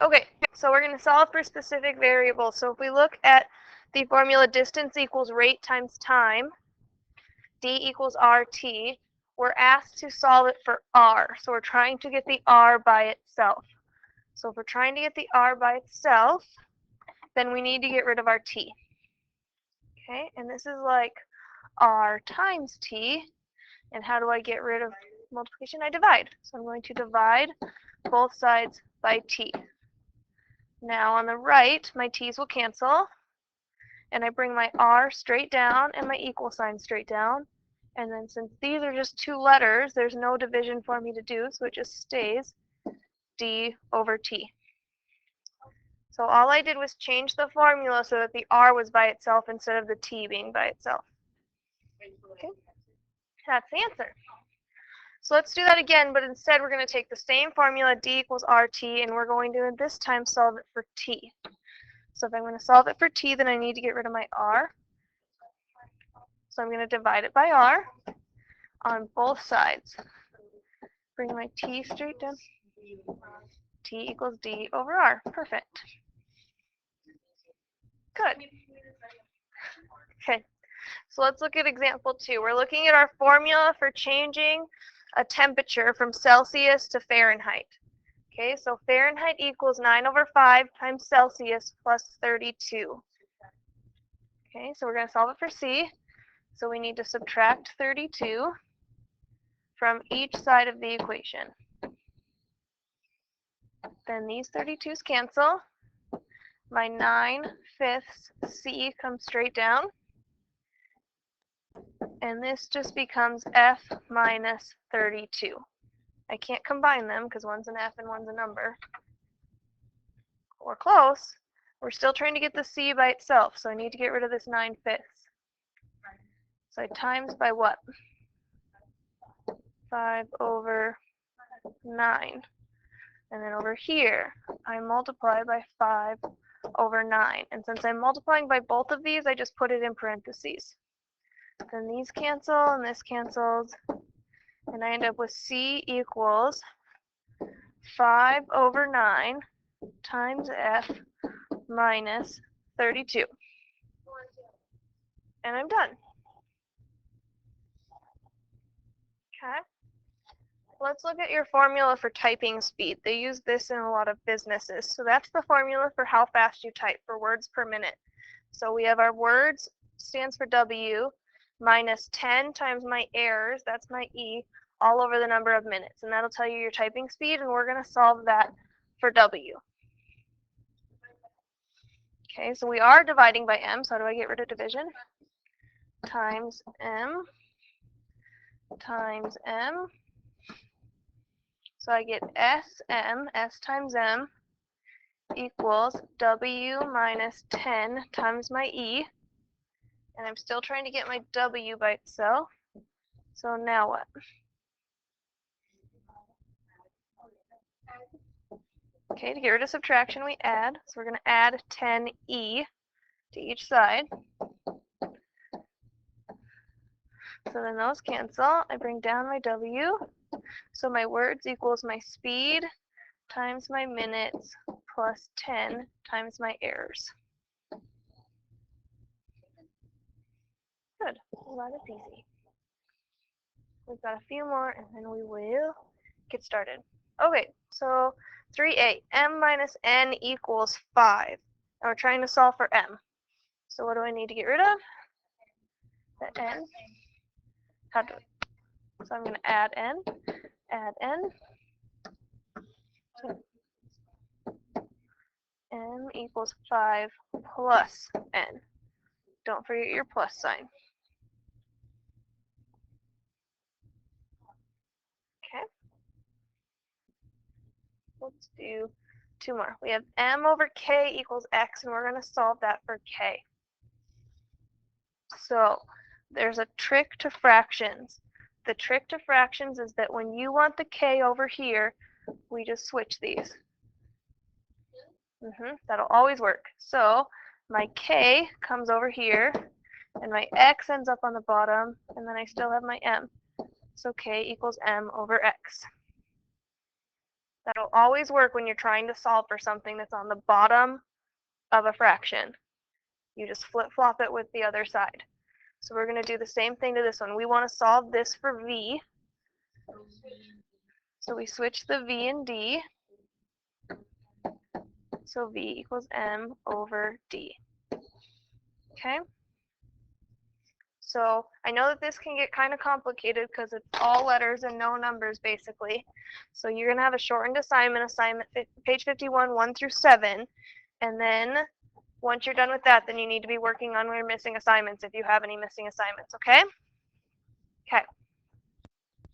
Okay, so we're going to solve for specific variables. So if we look at the formula distance equals rate times time, d equals rt, we're asked to solve it for r. So we're trying to get the r by itself. So if we're trying to get the r by itself, then we need to get rid of our t. Okay, and this is like r times t. And how do I get rid of multiplication? I divide. So I'm going to divide both sides by t. Now on the right, my t's will cancel, and I bring my r straight down and my equal sign straight down. And then since these are just two letters, there's no division for me to do, so it just stays d over t. So all I did was change the formula so that the r was by itself instead of the t being by itself. Okay, that's the answer. So let's do that again, but instead we're going to take the same formula, d equals rt, and we're going to this time solve it for t. So if I'm going to solve it for t, then I need to get rid of my r. So I'm going to divide it by r on both sides. Bring my t straight down. T equals d over r. Perfect. Good. Okay, so let's look at example 2. We're looking at our formula for changing a temperature from Celsius to Fahrenheit. Okay, so Fahrenheit equals 9 over 5 times Celsius plus 32. Okay, so we're going to solve it for C. So we need to subtract 32 from each side of the equation. Then these 32's cancel. My 9/5 C comes straight down. And this just becomes F minus 32. I can't combine them because one's an F and one's a number. We're close. We're still trying to get the C by itself, so I need to get rid of this 9/5. So I times by what? 5 over 9. And then over here, I multiply by 5 over 9. And since I'm multiplying by both of these, I just put it in parentheses. Then these cancel, and this cancels. And I end up with C equals 5 over 9 times F minus 32. And I'm done. Okay. Let's look at your formula for typing speed. They use this in a lot of businesses. So that's the formula for how fast you type, for words per minute. So we have our words, stands for W, minus 10 times my errors, that's my E, all over the number of minutes. And that'll tell you your typing speed, and we're going to solve that for W. Okay, so we are dividing by M, so how do I get rid of division? Times M times M. So I get SM, S times M, equals W minus 10 times my E. And I'm still trying to get my W by itself. So now what? Okay, to get rid of subtraction, we add. So we're going to add 10E to each side. So then those cancel. I bring down my W. So my words equals my speed times my minutes plus 10 times my errors. Good. Well, that is easy. We've got a few more, and then we will get started. Okay, so 3a, m minus n equals 5. And we're trying to solve for m. So what do I need to get rid of? The n. How do I? So I'm going to add n. So m equals 5 plus n. Don't forget your plus sign. Okay. Let's do 2 more. We have m over k equals x, and we're going to solve that for k. So there's a trick to fractions. The trick to fractions is that when you want the k over here, we just switch these. That'll always work. So my k comes over here, and my x ends up on the bottom, and then I still have my m. So k equals m over x. That'll always work when you're trying to solve for something that's on the bottom of a fraction. You just flip-flop it with the other side. So we're going to do the same thing to this one. We want to solve this for v. So we switch the v and d. So v equals m over d. Okay? So I know that this can get kind of complicated because it's all letters and no numbers basically. So you're going to have a shortened assignment page 51, 1 through 7. And then once you're done with that, then you need to be working on your missing assignments if you have any missing assignments, okay? Okay.